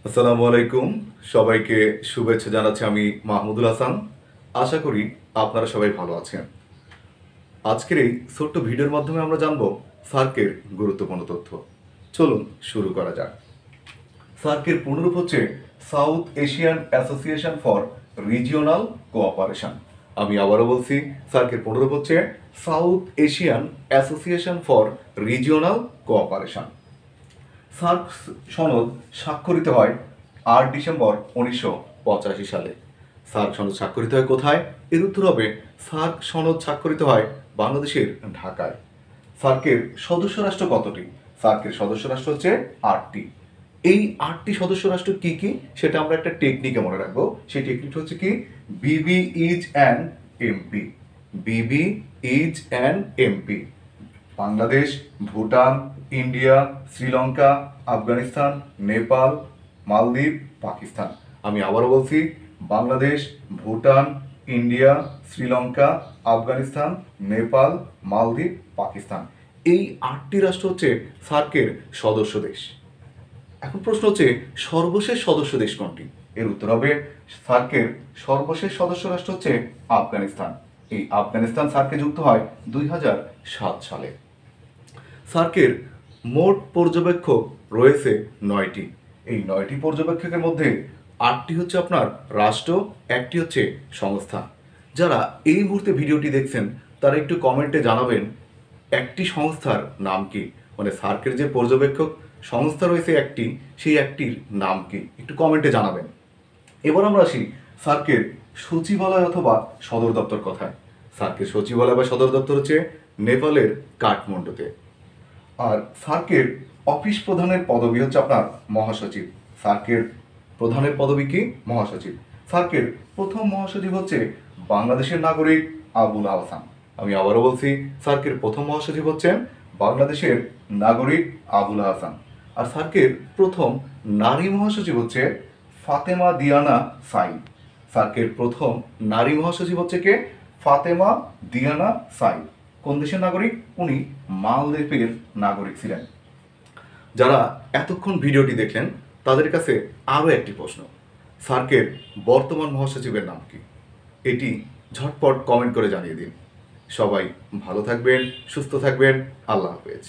আসসালামু আলাইকুম। সবাইকে শুভেচ্ছা জানাচ্ছি আমি মাহমুদুল হাসান। আশা করি আপনারা সবাই ভালো আছেন। আজকের এই ছোট্ট ভিডিওর মাধ্যমে আমরা জানব সার্কের গুরুত্বপূর্ণ তথ্য। চলুন শুরু করা যাক। সার্কের পূর্ণরূপ হচ্ছে south Asian association for regional cooperation. আমি আবারও বলছি, সার্কের পূর্ণরূপ হচ্ছে south Asian association for regional cooperation. SAARC সনদ স্বাক্ষরিত হয় 8 ডিসেম্বর 1985 সালে। সার্ক সনদ স্বাক্ষরিত হয় কোথায়? এর উত্তর হবে সার্ক সনদ স্বাক্ষরিত হয় বাংলাদেশের ঢাকায়। সার্কের সদস্য রাষ্ট্র কতটি? সার্কের সদস্য রাষ্ট্র হচ্ছে 8টি। এই 8টি সদস্য রাষ্ট্র কি কি সেটা আমরা একটা টেকনিকে মনে রাখবো। সেই টেকনিকটা হচ্ছে কি, বিবি is an MP. Bibi is an MP. Bangladesh, Bhutan, India, Sri Lanka, Afghanistan, Nepal, মালদ্বীপ, পাকিস্তান। আমি আবারও বলছি, বাংলাদেশ, ভুটান, ইন্ডিয়া, শ্রীলঙ্কা, আফগানিস্তান, নেপাল, মালদ্বীপ, পাকিস্তান। এই 8টি রাষ্ট্র হচ্ছে সার্কের সদস্য দেশ। এখন প্রশ্ন হচ্ছে সর্বশেষ সদস্য দেশ কোনটি? এর উত্তর হবে সার্কের সর্বশেষ সদস্য রাষ্ট্র হচ্ছে আফগানিস্তান। এই আফগানিস্তান সার্কে যুক্ত হয় 2007 সালে। সার্কের মোট পর্যবেক্ষক রয়েছে 9টি। এই 9টি পর্যবেক্ষকের মধ্যে 8টি হচ্ছে আপনার রাষ্ট্র, একটি হচ্ছে সংস্থা। যারা এই মুহূর্তে ভিডিওটি দেখছেন তারা একটু কমেন্টে জানাবেন একটি সংস্থার নাম কি, মানে সার্কের যে পর্যবেক্ষক সংস্থা রয়েছে একটি, সেই একটির নাম কি, একটু কমেন্টে জানাবেন। এবার আমরা আসি সার্কের সচিবালয় অথবা সদর দপ্তর কথায়। সার্কের সচিবালয় বা সদর দপ্তর হচ্ছে নেপালের কাঠমান্ডুতে। আর সার্কের অফিস প্রধানের পদবি হচ্ছে আপনার মহাসচিব। সার্কের প্রধানের পদবি কি? মহাসচিব। সার্কের প্রথম মহাসচিব হচ্ছে বাংলাদেশের নাগরিক আবুল হাসান। আমি আবারও বলছি, সার্কের প্রথম মহাসচিব হচ্ছেন বাংলাদেশের নাগরিক আবুল হাসান। আর সার্কের প্রথম নারী মহাসচিব হচ্ছে ফাতেমা দিয়ানা সাইদ। সার্কের প্রথম নারী মহাসচিব হচ্ছে কে? ফাতেমা দিয়ানা সাইদ। কোন দেশের নাগরিক? উনি মালদ্বীপের নাগরিক ছিলেন। যারা এতক্ষণ ভিডিওটি দেখলেন তাদের কাছে আরও একটি প্রশ্ন, সার্কের বর্তমান মহাসচিবের নাম কি? এটি ঝটপট কমেন্ট করে জানিয়ে দিন। সবাই ভালো থাকবেন, সুস্থ থাকবেন। আল্লাহ হাফেজ।